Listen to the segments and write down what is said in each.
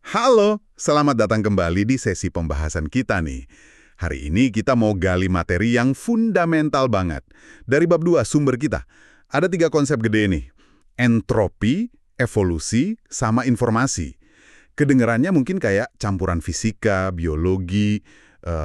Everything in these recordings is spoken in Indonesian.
Halo, selamat datang kembali di sesi pembahasan kita nih. Hari ini kita mau gali materi yang fundamental banget. Dari bab 2 sumber kita, ada 3 konsep gede nih. Entropi, evolusi, sama informasi. Kedengerannya mungkin kayak campuran fisika, biologi,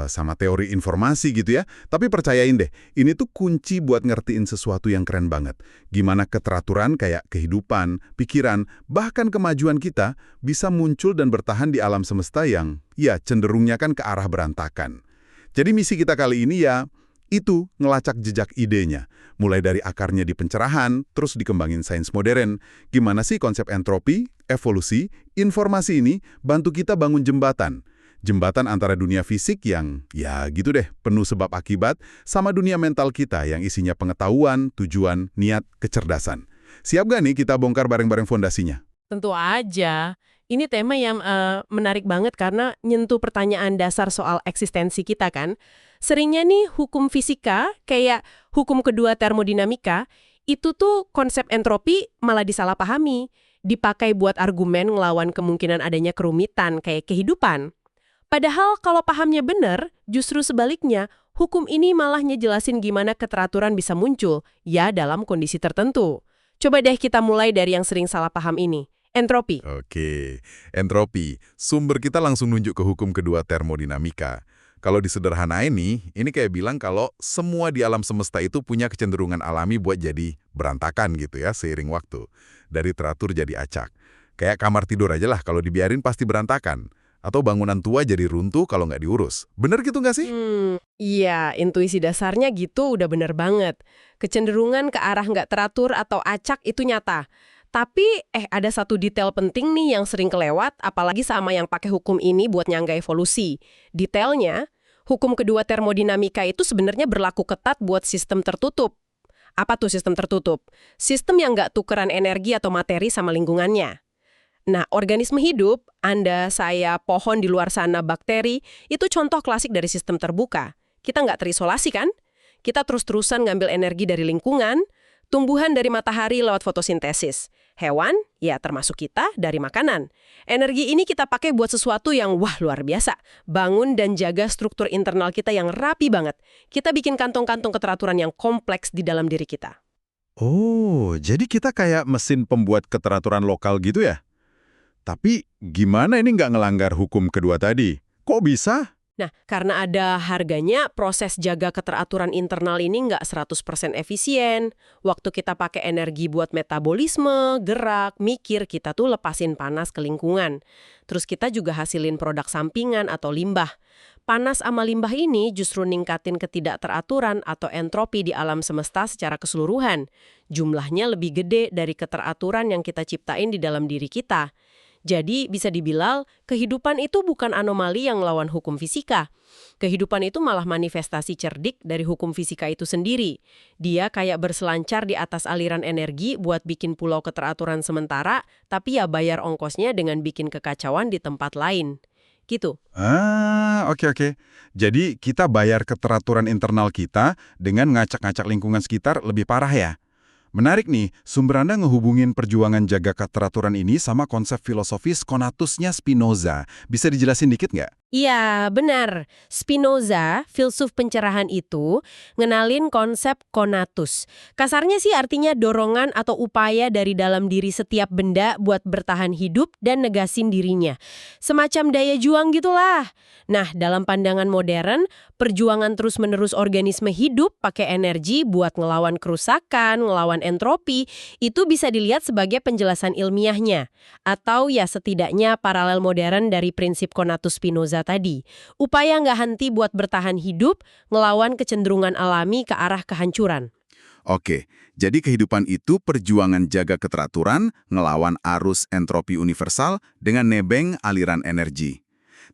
sama teori informasi gitu ya. Tapi percayain deh, ini tuh kunci buat ngertiin sesuatu yang keren banget. Gimana keteraturan kayak kehidupan, pikiran, bahkan kemajuan kita bisa muncul dan bertahan di alam semesta yang, ya cenderungnya kan ke arah berantakan. Jadi misi kita kali ini ya, itu ngelacak jejak idenya. Mulai dari akarnya di pencerahan, terus dikembangin sains modern. Gimana sih konsep entropi, evolusi, informasi ini bantu kita bangun jembatan. Jembatan antara dunia fisik yang, ya gitu deh, penuh sebab akibat, sama dunia mental kita yang isinya pengetahuan, tujuan, niat, kecerdasan. Siap gak nih kita bongkar bareng-bareng fondasinya? Tentu aja. Ini tema yang menarik banget karena nyentuh pertanyaan dasar soal eksistensi kita kan. Seringnya nih hukum fisika, kayak hukum kedua termodinamika, itu tuh konsep entropi malah disalahpahami. Dipakai buat argumen ngelawan kemungkinan adanya kerumitan kayak kehidupan. Padahal kalau pahamnya benar, justru sebaliknya, hukum ini malah ngejelasin gimana keteraturan bisa muncul, ya dalam kondisi tertentu. Coba deh kita mulai dari yang sering salah paham ini. Entropi. Oke, entropi. Sumber kita langsung nunjuk ke hukum kedua termodinamika. Kalau disederhanain nih, ini kayak bilang kalau semua di alam semesta itu punya kecenderungan alami buat jadi berantakan gitu ya seiring waktu. Dari teratur jadi acak. Kayak kamar tidur aja lah, kalau dibiarin pasti berantakan. Atau bangunan tua jadi runtuh kalau nggak diurus. Bener gitu nggak sih? Iya, intuisi dasarnya gitu udah bener banget. Kecenderungan ke arah nggak teratur atau acak itu nyata. Tapi, ada satu detail penting nih yang sering kelewat, apalagi sama yang pakai hukum ini buat nyangga evolusi. Detailnya, hukum kedua termodinamika itu sebenarnya berlaku ketat buat sistem tertutup. Apa tuh sistem tertutup? Sistem yang nggak tukeran energi atau materi sama lingkungannya. Nah, organisme hidup, Anda, saya, pohon di luar sana, bakteri, itu contoh klasik dari sistem terbuka. Kita nggak terisolasi kan? Kita terus-terusan ngambil energi dari lingkungan, tumbuhan dari matahari lewat fotosintesis. Hewan, ya termasuk kita, dari makanan. Energi ini kita pakai buat sesuatu yang wah luar biasa. Bangun dan jaga struktur internal kita yang rapi banget. Kita bikin kantong-kantong keteraturan yang kompleks di dalam diri kita. Oh, jadi kita kayak mesin pembuat keteraturan lokal gitu ya? Tapi gimana ini nggak ngelanggar hukum kedua tadi? Kok bisa? Nah, karena ada harganya, proses jaga keteraturan internal ini nggak 100% efisien. Waktu kita pakai energi buat metabolisme, gerak, mikir, kita tuh lepasin panas ke lingkungan. Terus kita juga hasilin produk sampingan atau limbah. Panas sama limbah ini justru ningkatin ketidakteraturan atau entropi di alam semesta secara keseluruhan. Jumlahnya lebih gede dari keteraturan yang kita ciptain di dalam diri kita. Jadi bisa dibilang, kehidupan itu bukan anomali yang melawan hukum fisika. Kehidupan itu malah manifestasi cerdik dari hukum fisika itu sendiri. Dia kayak berselancar di atas aliran energi buat bikin pulau keteraturan sementara, tapi ya bayar ongkosnya dengan bikin kekacauan di tempat lain. Gitu. Oke. Jadi kita bayar keteraturan internal kita dengan ngacak-ngacak lingkungan sekitar lebih parah ya? Menarik nih, sumber Anda ngehubungin perjuangan jaga keteraturan ini sama konsep filosofis Konatusnya Spinoza. Bisa dijelasin dikit nggak? Iya, benar. Spinoza, filsuf pencerahan itu, ngenalin konsep konatus. Kasarnya sih artinya dorongan atau upaya dari dalam diri setiap benda buat bertahan hidup dan negasin dirinya. Semacam daya juang gitulah. Nah, dalam pandangan modern, perjuangan terus-menerus organisme hidup pakai energi buat ngelawan kerusakan, ngelawan entropi, itu bisa dilihat sebagai penjelasan ilmiahnya. Atau ya setidaknya paralel modern dari prinsip konatus Spinoza tadi. Upaya nggak henti buat bertahan hidup, ngelawan kecenderungan alami ke arah kehancuran. Oke, jadi kehidupan itu perjuangan jaga keteraturan, ngelawan arus entropi universal dengan nebeng aliran energi.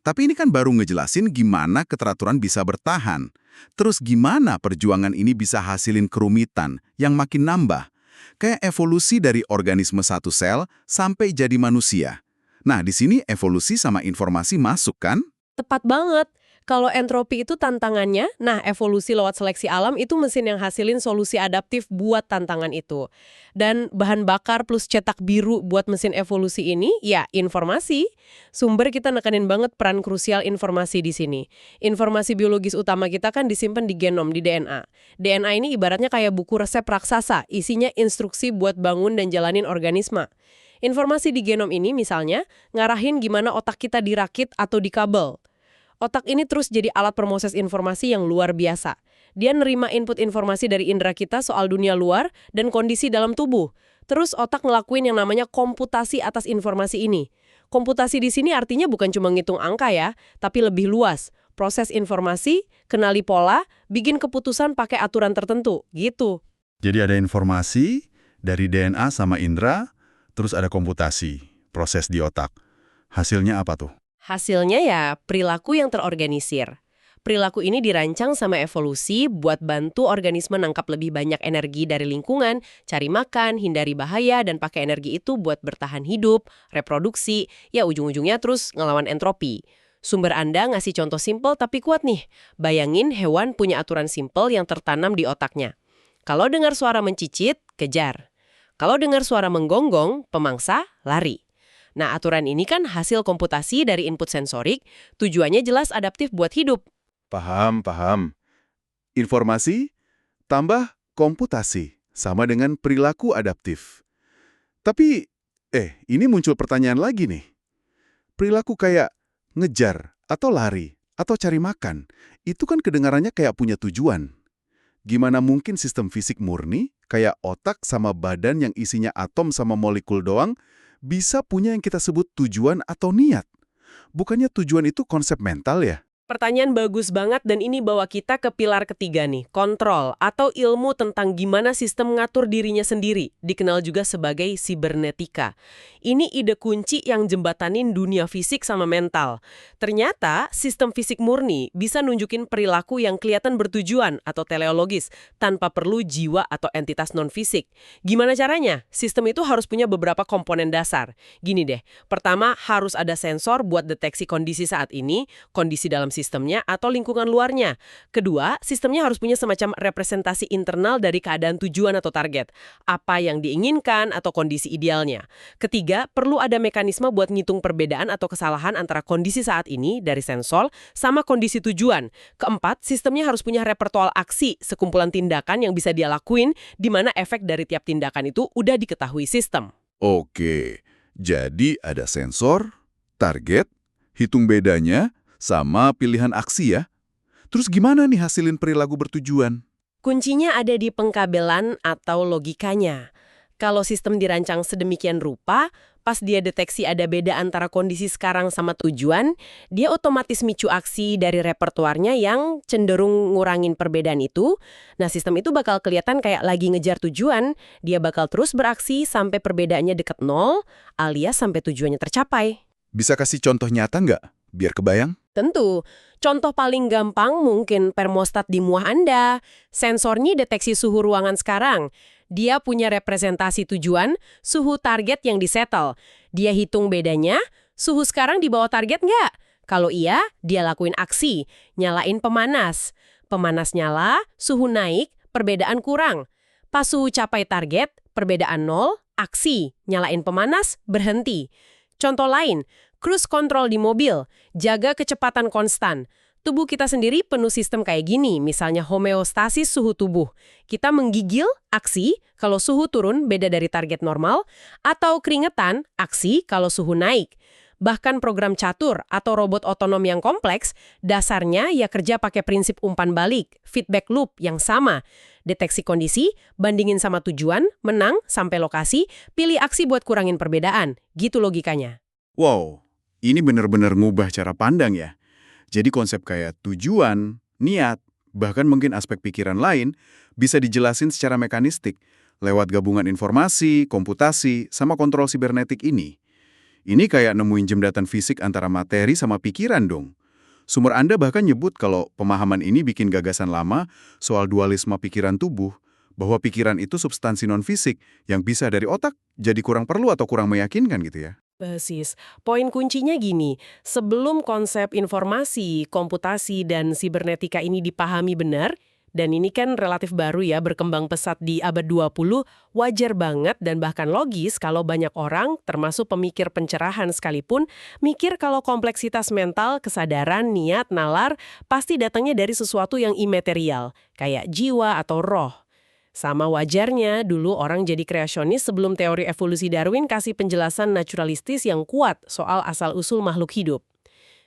Tapi ini kan baru ngejelasin gimana keteraturan bisa bertahan. Terus gimana perjuangan ini bisa hasilin kerumitan yang makin nambah? Kayak evolusi dari organisme satu sel sampai jadi manusia. Nah, di sini evolusi sama informasi masuk kan? Tepat banget. Kalau entropi itu tantangannya, nah evolusi lewat seleksi alam itu mesin yang hasilin solusi adaptif buat tantangan itu. Dan bahan bakar plus cetak biru buat mesin evolusi ini, ya informasi. Sumber kita nekanin banget peran krusial informasi di sini. Informasi biologis utama kita kan disimpan di genom, di DNA. DNA ini ibaratnya kayak buku resep raksasa, isinya instruksi buat bangun dan jalanin organisme. Informasi di genom ini misalnya ngarahin gimana otak kita dirakit atau dikabel. Otak ini terus jadi alat proses informasi yang luar biasa. Dia nerima input informasi dari indera kita soal dunia luar dan kondisi dalam tubuh. Terus otak ngelakuin yang namanya komputasi atas informasi ini. Komputasi di sini artinya bukan cuma ngitung angka ya, tapi lebih luas. Proses informasi, kenali pola, bikin keputusan pakai aturan tertentu, gitu. Jadi ada informasi dari DNA sama indera, terus ada komputasi, proses di otak. Hasilnya apa tuh? Hasilnya ya perilaku yang terorganisir. Perilaku ini dirancang sama evolusi buat bantu organisme nangkap lebih banyak energi dari lingkungan, cari makan, hindari bahaya, dan pakai energi itu buat bertahan hidup, reproduksi, ya ujung-ujungnya terus ngelawan entropi. Sumber Anda ngasih contoh simpel tapi kuat nih. Bayangin hewan punya aturan simpel yang tertanam di otaknya. Kalau dengar suara mencicit, kejar. Kalau dengar suara menggonggong, pemangsa, lari. Nah, aturan ini kan hasil komputasi dari input sensorik, tujuannya jelas adaptif buat hidup. Paham, paham. Informasi tambah komputasi sama dengan perilaku adaptif. Tapi, ini muncul pertanyaan lagi nih. Perilaku kayak ngejar, atau lari, atau cari makan, itu kan kedengarannya kayak punya tujuan. Gimana mungkin sistem fisik murni, kayak otak sama badan yang isinya atom sama molekul doang, bisa punya yang kita sebut tujuan atau niat? Bukannya tujuan itu konsep mental ya? Pertanyaan bagus banget dan ini bawa kita ke pilar ketiga nih, kontrol atau ilmu tentang gimana sistem mengatur dirinya sendiri, dikenal juga sebagai sibernetika. Ini ide kunci yang jembatanin dunia fisik sama mental. Ternyata sistem fisik murni bisa nunjukin perilaku yang kelihatan bertujuan atau teleologis tanpa perlu jiwa atau entitas non-fisik. Gimana caranya? Sistem itu harus punya beberapa komponen dasar. Gini deh, pertama harus ada sensor buat deteksi kondisi saat ini, kondisi dalam sistemnya atau lingkungan luarnya. Kedua, sistemnya harus punya semacam representasi internal dari keadaan tujuan atau target. Apa yang diinginkan atau kondisi idealnya. Ketiga, perlu ada mekanisme buat ngitung perbedaan atau kesalahan antara kondisi saat ini dari sensor sama kondisi tujuan. Keempat, sistemnya harus punya repertoar aksi, sekumpulan tindakan yang bisa dia lakuin di mana efek dari tiap tindakan itu udah diketahui sistem. Oke, jadi ada sensor, target, hitung bedanya, sama pilihan aksi ya. Terus gimana nih hasilin perilaku bertujuan? Kuncinya ada di pengkabelan atau logikanya. Kalau sistem dirancang sedemikian rupa, pas dia deteksi ada beda antara kondisi sekarang sama tujuan, dia otomatis micu aksi dari repertuarnya yang cenderung ngurangin perbedaan itu. Nah, sistem itu bakal kelihatan kayak lagi ngejar tujuan, dia bakal terus beraksi sampai perbedaannya deket nol, alias sampai tujuannya tercapai. Bisa kasih contoh nyata nggak? Biar kebayang. Tentu, contoh paling gampang mungkin termostat di muah Anda. Sensornya deteksi suhu ruangan sekarang. Dia punya representasi tujuan, suhu target yang disetel. Dia hitung bedanya, suhu sekarang di bawah target nggak? Kalau iya, dia lakuin aksi, nyalain pemanas. Pemanas nyala, suhu naik, perbedaan kurang. Pas suhu capai target, perbedaan nol, aksi, nyalain pemanas, berhenti. Contoh lain, cruise control di mobil, jaga kecepatan konstan. Tubuh kita sendiri penuh sistem kayak gini, misalnya homeostasis suhu tubuh. Kita menggigil, aksi, kalau suhu turun beda dari target normal, atau keringetan, aksi, kalau suhu naik. Bahkan program catur atau robot otonom yang kompleks, dasarnya ya kerja pakai prinsip umpan balik, feedback loop yang sama. Deteksi kondisi, bandingin sama tujuan, menang, sampai lokasi, pilih aksi buat kurangin perbedaan. Gitu logikanya. Wow, ini benar-benar ngubah cara pandang ya. Jadi konsep kayak tujuan, niat, bahkan mungkin aspek pikiran lain bisa dijelasin secara mekanistik lewat gabungan informasi, komputasi, sama kontrol sibernetik ini. Ini kayak nemuin jembatan fisik antara materi sama pikiran dong. Sumber Anda bahkan nyebut kalau pemahaman ini bikin gagasan lama soal dualisme pikiran tubuh, bahwa pikiran itu substansi non-fisik yang bisa dari otak jadi kurang perlu atau kurang meyakinkan gitu ya. Persis. Poin kuncinya gini, sebelum konsep informasi, komputasi, dan sibernetika ini dipahami benar, dan ini kan relatif baru ya, berkembang pesat di abad 20, wajar banget dan bahkan logis kalau banyak orang, termasuk pemikir pencerahan sekalipun, mikir kalau kompleksitas mental, kesadaran, niat, nalar, pasti datangnya dari sesuatu yang imaterial, kayak jiwa atau roh. Sama wajarnya, dulu orang jadi kreasionis sebelum teori evolusi Darwin kasih penjelasan naturalistis yang kuat soal asal-usul makhluk hidup.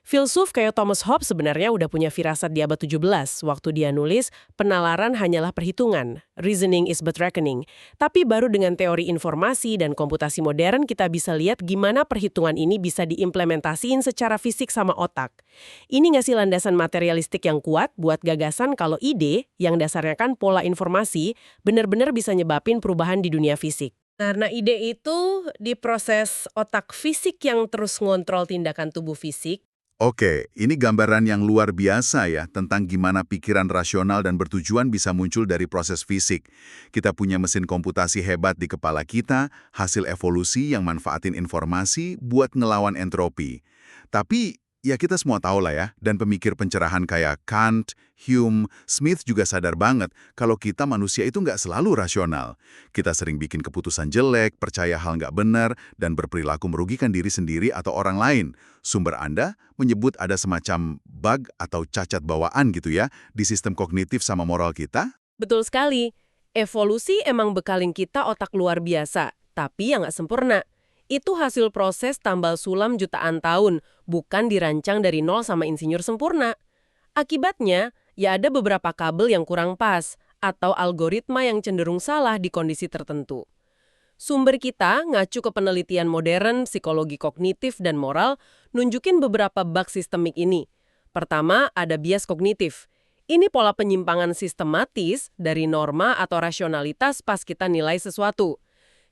Filsuf kayak Thomas Hobbes sebenarnya udah punya firasat di abad 17 waktu dia nulis penalaran hanyalah perhitungan, reasoning is but reckoning. Tapi baru dengan teori informasi dan komputasi modern kita bisa lihat gimana perhitungan ini bisa diimplementasiin secara fisik sama otak. Ini ngasih landasan materialistik yang kuat buat gagasan kalau ide yang dasarnya kan pola informasi benar-benar bisa nyebabin perubahan di dunia fisik. Karena ide itu diproses otak fisik yang terus ngontrol tindakan tubuh fisik. Oke, ini gambaran yang luar biasa ya tentang gimana pikiran rasional dan bertujuan bisa muncul dari proses fisik. Kita punya mesin komputasi hebat di kepala kita, hasil evolusi yang manfaatin informasi buat ngelawan entropi. Tapi ya kita semua tahu lah ya, dan pemikir pencerahan kayak Kant, Hume, Smith juga sadar banget kalau kita manusia itu nggak selalu rasional. Kita sering bikin keputusan jelek, percaya hal nggak benar, dan berperilaku merugikan diri sendiri atau orang lain. Sumber Anda menyebut ada semacam bug atau cacat bawaan gitu ya, di sistem kognitif sama moral kita? Betul sekali. Evolusi emang bekalin kita otak luar biasa, tapi yang nggak sempurna. Itu hasil proses tambal sulam jutaan tahun, bukan dirancang dari nol sama insinyur sempurna. Akibatnya, ya ada beberapa kabel yang kurang pas, atau algoritma yang cenderung salah di kondisi tertentu. Sumber kita ngacu ke penelitian modern, psikologi kognitif, dan moral, nunjukin beberapa bug sistemik ini. Pertama, ada bias kognitif. Ini pola penyimpangan sistematis dari norma atau rasionalitas pas kita nilai sesuatu.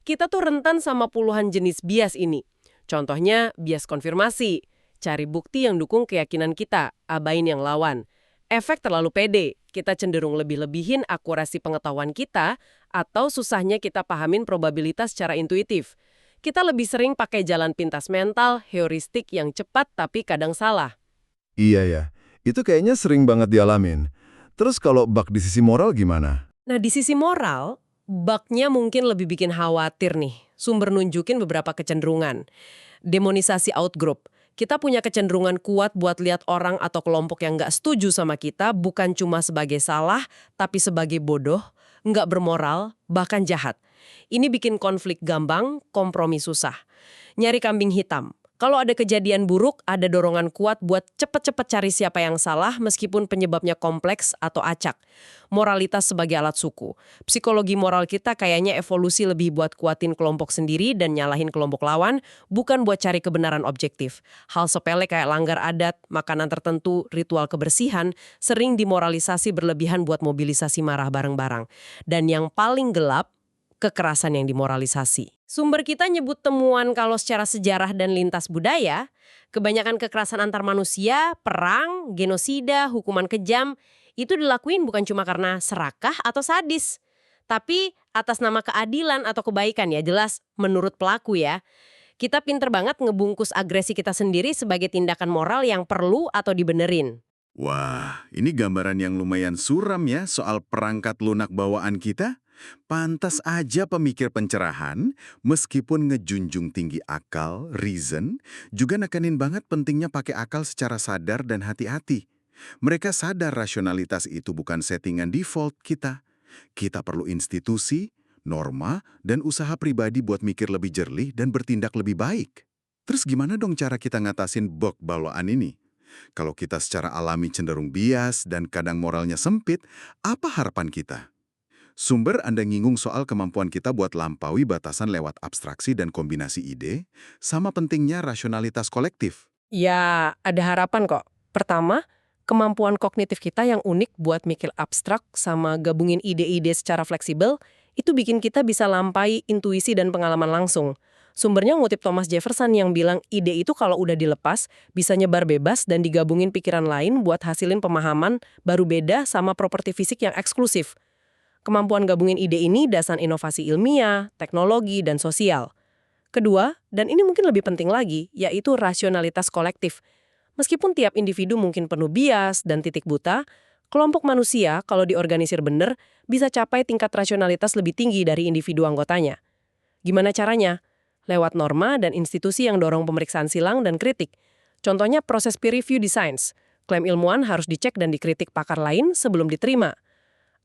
Kita tuh rentan sama puluhan jenis bias ini. Contohnya, bias konfirmasi. Cari bukti yang dukung keyakinan kita, abain yang lawan. Efek terlalu pede, kita cenderung lebih-lebihin akurasi pengetahuan kita, atau susahnya kita pahamin probabilitas secara intuitif. Kita lebih sering pakai jalan pintas mental, heuristik yang cepat tapi kadang salah. Iya ya, itu kayaknya sering banget dialamin. Terus kalau bug di sisi moral gimana? Nah, di sisi moral, bug-nya mungkin lebih bikin khawatir nih. Sumber nunjukin beberapa kecenderungan. Demonisasi outgroup. Kita punya kecenderungan kuat buat lihat orang atau kelompok yang nggak setuju sama kita bukan cuma sebagai salah, tapi sebagai bodoh, nggak bermoral, bahkan jahat. Ini bikin konflik gampang, kompromi susah. Nyari kambing hitam. Kalau ada kejadian buruk, ada dorongan kuat buat cepet-cepet cari siapa yang salah meskipun penyebabnya kompleks atau acak. Moralitas sebagai alat suku. Psikologi moral kita kayaknya evolusi lebih buat kuatin kelompok sendiri dan nyalahin kelompok lawan, bukan buat cari kebenaran objektif. Hal sepele kayak langgar adat, makanan tertentu, ritual kebersihan, sering dimoralisasi berlebihan buat mobilisasi marah bareng-bareng. Dan yang paling gelap, kekerasan yang dimoralisasi. Sumber kita nyebut temuan kalau secara sejarah dan lintas budaya, kebanyakan kekerasan antar manusia, perang, genosida, hukuman kejam, itu dilakuin bukan cuma karena serakah atau sadis, tapi atas nama keadilan atau kebaikan ya, jelas menurut pelaku ya. Kita pinter banget ngebungkus agresi kita sendiri sebagai tindakan moral yang perlu atau dibenerin. Wah, ini gambaran yang lumayan suram ya soal perangkat lunak bawaan kita. Pantas aja pemikir pencerahan, meskipun ngejunjung tinggi akal, reason, juga nekenin banget pentingnya pakai akal secara sadar dan hati-hati. Mereka sadar rasionalitas itu bukan settingan default kita. Kita perlu institusi, norma, dan usaha pribadi buat mikir lebih jernih dan bertindak lebih baik. Terus gimana dong cara kita ngatasin bug bawaan ini? Kalau kita secara alami cenderung bias dan kadang moralnya sempit, apa harapan kita? Sumber Anda nyinggung soal kemampuan kita buat lampaui batasan lewat abstraksi dan kombinasi ide, sama pentingnya rasionalitas kolektif. Ya, ada harapan kok. Pertama, kemampuan kognitif kita yang unik buat mikir abstrak sama gabungin ide-ide secara fleksibel, itu bikin kita bisa lampai intuisi dan pengalaman langsung. Sumbernya ngutip Thomas Jefferson yang bilang ide itu kalau udah dilepas, bisa nyebar bebas dan digabungin pikiran lain buat hasilin pemahaman baru beda sama properti fisik yang eksklusif. Kemampuan gabungin ide ini dasar inovasi ilmiah, teknologi, dan sosial. Kedua, dan ini mungkin lebih penting lagi, yaitu rasionalitas kolektif. Meskipun tiap individu mungkin penuh bias dan titik buta, kelompok manusia kalau diorganisir benar bisa capai tingkat rasionalitas lebih tinggi dari individu anggotanya. Gimana caranya? Lewat norma dan institusi yang dorong pemeriksaan silang dan kritik. Contohnya proses peer review di sains. Klaim ilmuwan harus dicek dan dikritik pakar lain sebelum diterima.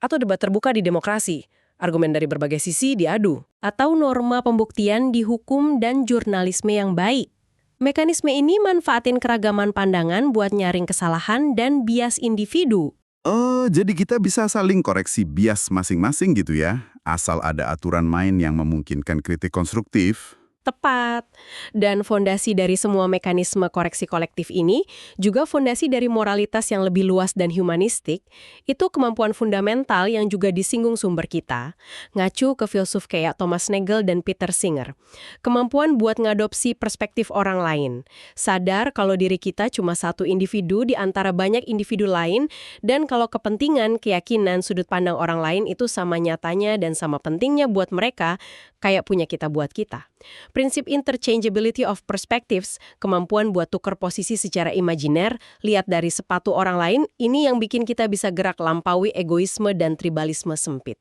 Atau debat terbuka di demokrasi. Argumen dari berbagai sisi diadu. Atau norma pembuktian di hukum dan jurnalisme yang baik. Mekanisme ini manfaatin keragaman pandangan buat nyaring kesalahan dan bias individu. Oh, jadi kita bisa saling koreksi bias masing-masing gitu ya, asal ada aturan main yang memungkinkan kritik konstruktif. Tepat. Dan fondasi dari semua mekanisme koreksi kolektif ini juga fondasi dari moralitas yang lebih luas dan humanistik, itu kemampuan fundamental yang juga disinggung sumber kita, ngacu ke filsuf kayak Thomas Nagel dan Peter Singer. Kemampuan buat ngadopsi perspektif orang lain, sadar kalau diri kita cuma satu individu di antara banyak individu lain, dan kalau kepentingan, keyakinan, sudut pandang orang lain itu sama nyatanya dan sama pentingnya buat mereka, kayak punya kita buat kita. Prinsip interchangeability of perspectives, kemampuan buat tukar posisi secara imajiner, lihat dari sepatu orang lain, ini yang bikin kita bisa gerak lampaui egoisme dan tribalisme sempit.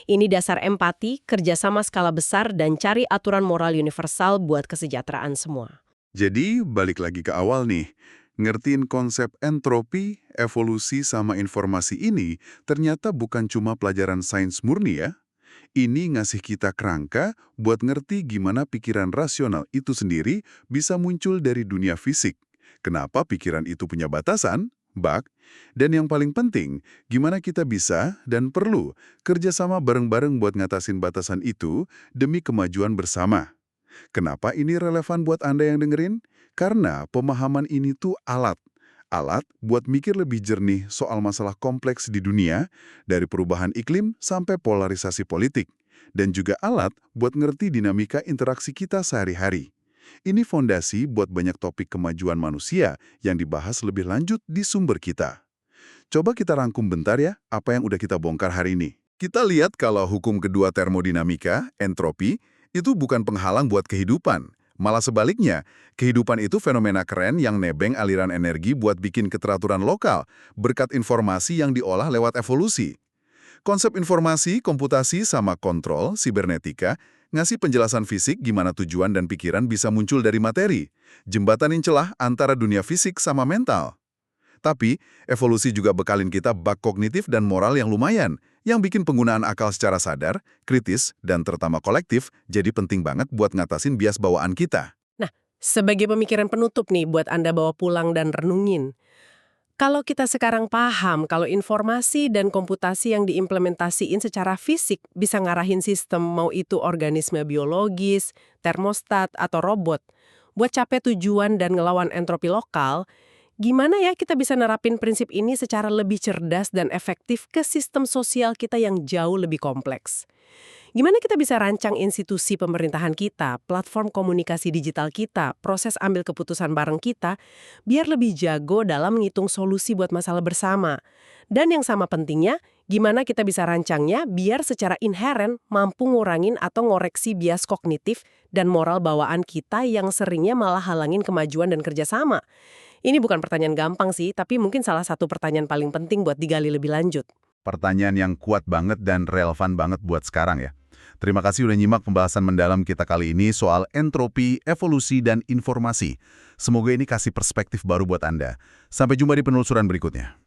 Ini dasar empati, kerjasama skala besar, dan cari aturan moral universal buat kesejahteraan semua. Jadi, balik lagi ke awal nih. Ngertiin konsep entropi, evolusi, sama informasi ini ternyata bukan cuma pelajaran sains murni ya. Ini ngasih kita kerangka buat ngerti gimana pikiran rasional itu sendiri bisa muncul dari dunia fisik. Kenapa pikiran itu punya batasan, bug, dan yang paling penting, gimana kita bisa dan perlu kerjasama bareng-bareng buat ngatasin batasan itu demi kemajuan bersama. Kenapa ini relevan buat Anda yang dengerin? Karena pemahaman ini tuh alat buat mikir lebih jernih soal masalah kompleks di dunia, dari perubahan iklim sampai polarisasi politik, dan juga alat buat ngerti dinamika interaksi kita sehari-hari. Ini fondasi buat banyak topik kemajuan manusia yang dibahas lebih lanjut di sumber kita. Coba kita rangkum bentar ya, apa yang udah kita bongkar hari ini. Kita lihat kalau hukum kedua termodinamika, entropi, itu bukan penghalang buat kehidupan. Malah sebaliknya, kehidupan itu fenomena keren yang nebeng aliran energi buat bikin keteraturan lokal, berkat informasi yang diolah lewat evolusi. Konsep informasi, komputasi, sama kontrol, sibernetika, ngasih penjelasan fisik gimana tujuan dan pikiran bisa muncul dari materi, jembatanin celah antara dunia fisik sama mental. Tapi, evolusi juga bekalin kita bak kognitif dan moral yang lumayan, yang bikin penggunaan akal secara sadar, kritis, dan terutama kolektif jadi penting banget buat ngatasin bias bawaan kita. Nah, sebagai pemikiran penutup nih buat Anda bawa pulang dan renungin. Kalau kita sekarang paham kalau informasi dan komputasi yang diimplementasiin secara fisik bisa ngarahin sistem, mau itu organisme biologis, termostat, atau robot, buat capai tujuan dan ngelawan entropi lokal, gimana ya kita bisa nerapin prinsip ini secara lebih cerdas dan efektif ke sistem sosial kita yang jauh lebih kompleks? Gimana kita bisa rancang institusi pemerintahan kita, platform komunikasi digital kita, proses ambil keputusan bareng kita, biar lebih jago dalam ngitung solusi buat masalah bersama. Dan yang sama pentingnya, gimana kita bisa rancangnya biar secara inheren mampu ngurangin atau ngoreksi bias kognitif dan moral bawaan kita yang seringnya malah halangin kemajuan dan kerjasama. Ini bukan pertanyaan gampang sih, tapi mungkin salah satu pertanyaan paling penting buat digali lebih lanjut. Pertanyaan yang kuat banget dan relevan banget buat sekarang ya. Terima kasih udah nyimak pembahasan mendalam kita kali ini soal entropi, evolusi, dan informasi. Semoga ini kasih perspektif baru buat Anda. Sampai jumpa di penelusuran berikutnya.